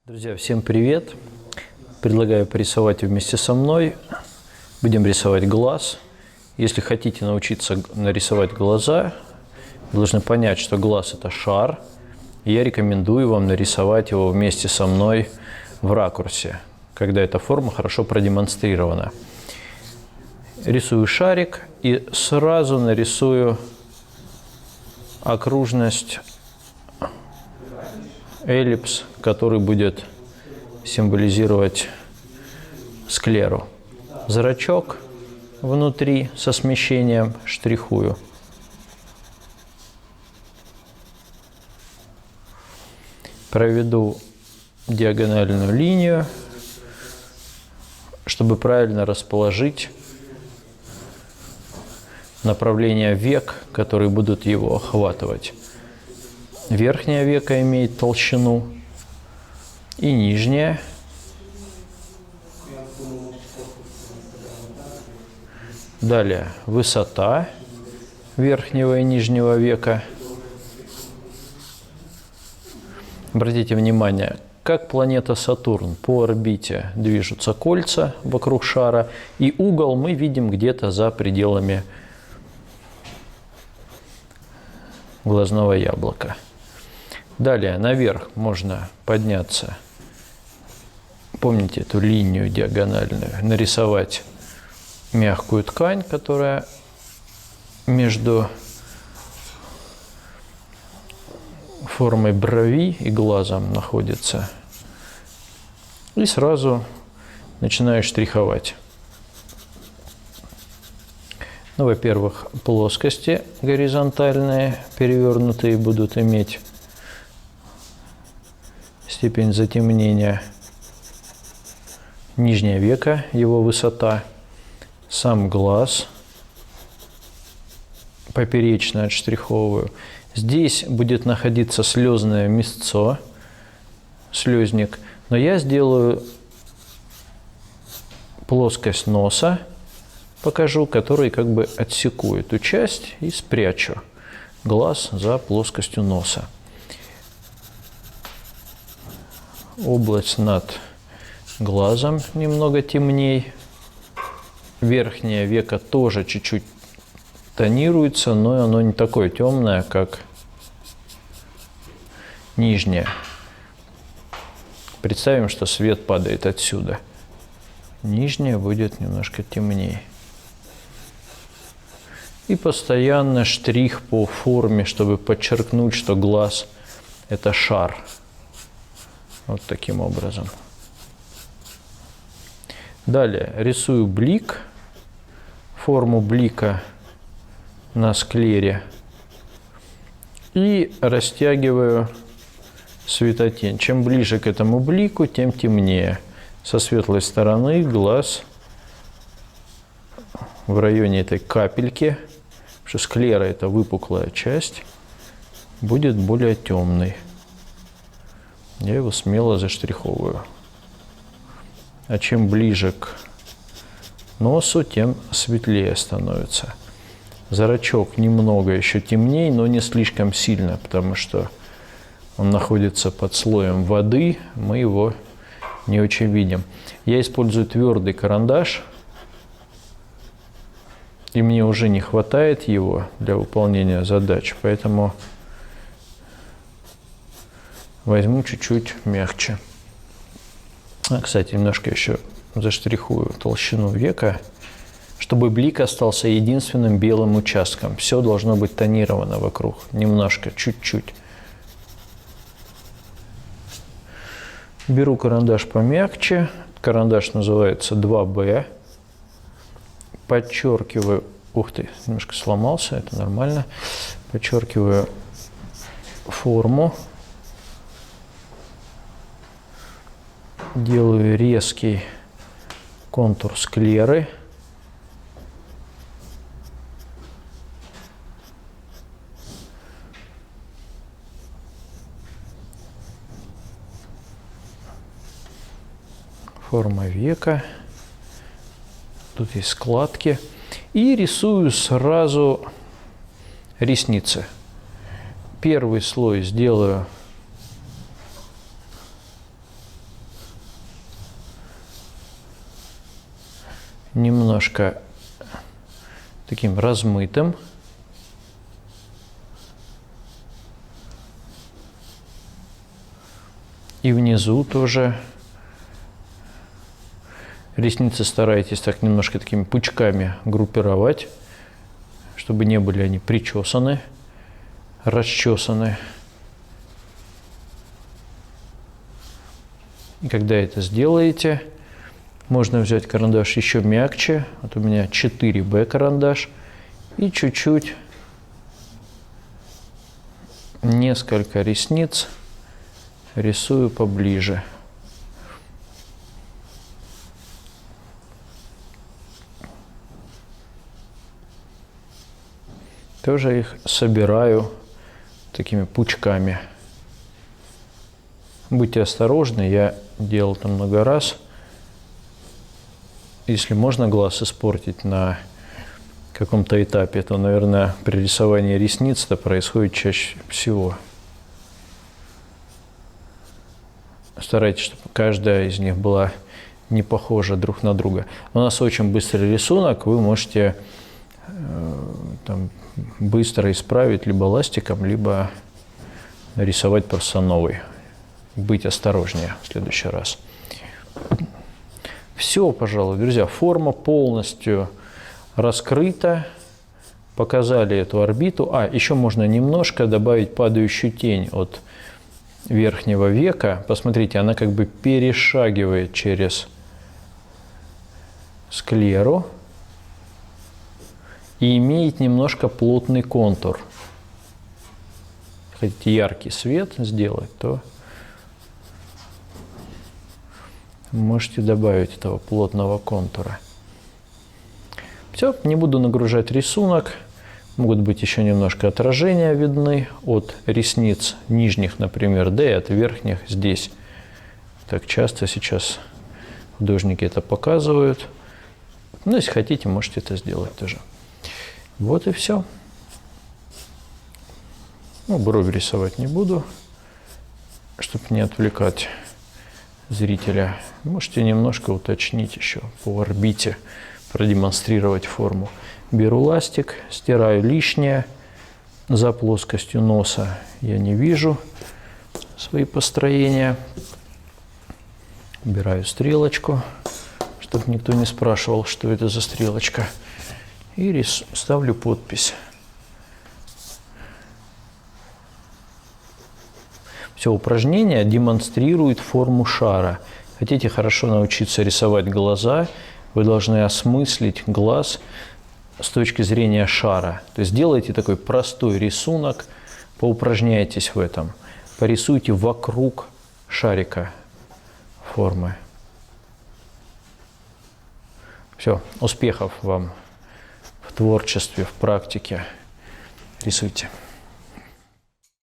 Друзья, всем привет! Предлагаю порисовать вместе со мной. Будем рисовать глаз. Если хотите научиться нарисовать глаза, вы должны понять, что глаз – это шар. И я рекомендую вам нарисовать его вместе со мной в ракурсе, когда эта форма хорошо продемонстрирована. Рисую шарик и сразу нарисую окружность, эллипс, который будет символизировать склеру. Зрачок внутри со смещением штрихую. Проведу диагональную линию, чтобы правильно расположить направление век, которые будут его охватывать. Верхнее веко имеет толщину и нижнее. Далее высота верхнего и нижнего века. Обратите внимание, как планета Сатурн по орбите движутся кольца вокруг шара, и угол мы видим где-то за пределами глазного яблока. Далее наверх можно подняться, помните эту линию диагональную, нарисовать мягкую ткань, которая между формой брови и глазом находится. И сразу начинаю штриховать. Ну, во-первых, плоскости горизонтальные, перевернутые, будут иметь степень затемнения. Нижнее веко, его высота, сам глаз, поперечно отштриховываю. Здесь будет находиться слезное мясцо, слезник, но я сделаю плоскость носа, покажу, который как бы отсеку эту часть и спрячу глаз за плоскостью носа. Область над глазом немного темней. Верхнее веко тоже чуть-чуть тонируется, но оно не такое темное, как нижнее. Представим, что свет падает отсюда. Нижнее будет немножко темнее. И постоянно штрих по форме, чтобы подчеркнуть, что глаз – это шар. Вот таким образом. Далее рисую блик, форму блика на склере и растягиваю светотень. Чем ближе к этому блику, тем темнее. Со светлой стороны глаз в районе этой капельки, потому что склера – это выпуклая часть, будет более темный. Я его смело заштриховываю. А чем ближе к носу, тем светлее становится. Зрачок немного еще темнее, но не слишком сильно, потому что он находится под слоем воды, мы его не очень видим. Я использую твердый карандаш, и мне уже не хватает его для выполнения задач, поэтому возьму чуть-чуть мягче. Кстати, немножко еще заштрихую толщину века, чтобы блик остался единственным белым участком. Все должно быть тонировано вокруг. Немножко, чуть-чуть. Беру карандаш помягче. Карандаш называется 2B. Подчеркиваю. Ух ты, немножко сломался, это нормально. Подчеркиваю форму. Делаю резкий контур склеры. Форма века. Тут есть складки. И рисую сразу ресницы. Первый слой сделаю немножко таким размытым. И внизу тоже ресницы старайтесь так немножко такими пучками группировать, чтобы не были они причесаны, расчесаны. И когда это сделаете, можно взять карандаш еще мягче. Вот у меня 4B карандаш. И чуть-чуть, несколько ресниц рисую поближе. Тоже их собираю такими пучками. Будьте осторожны, я делал это много раз. Если можно глаз испортить на каком-то этапе, то, наверное, при рисовании ресниц это происходит чаще всего. Старайтесь, чтобы каждая из них была не похожа друг на друга. У нас очень быстрый рисунок, вы можете там быстро исправить либо ластиком, либо нарисовать просто новый. Быть осторожнее в следующий раз. Все, пожалуй, друзья, форма полностью раскрыта. Показали эту орбиту. Еще можно немножко добавить падающую тень от верхнего века. Посмотрите, она как бы перешагивает через склеру и имеет немножко плотный контур. Хотите яркий свет сделать, то можете добавить этого плотного контура. Все, не буду нагружать рисунок. Могут быть еще немножко отражения видны от ресниц нижних, например, да и от верхних здесь. Так часто сейчас художники это показывают. Но если хотите, можете это сделать тоже. Вот и все. Брови рисовать не буду, чтобы не отвлекать зрителя. Можете немножко уточнить еще по орбите, продемонстрировать форму. Беру ластик, стираю лишнее. За плоскостью носа я не вижу свои построения. Убираю стрелочку, чтобы никто не спрашивал, что это за стрелочка. И ставлю подпись. Все упражнение демонстрирует форму шара. Хотите хорошо научиться рисовать глаза, вы должны осмыслить глаз с точки зрения шара. То есть сделайте такой простой рисунок, поупражняйтесь в этом. Порисуйте вокруг шарика формы. Все, успехов вам в творчестве, в практике. Рисуйте.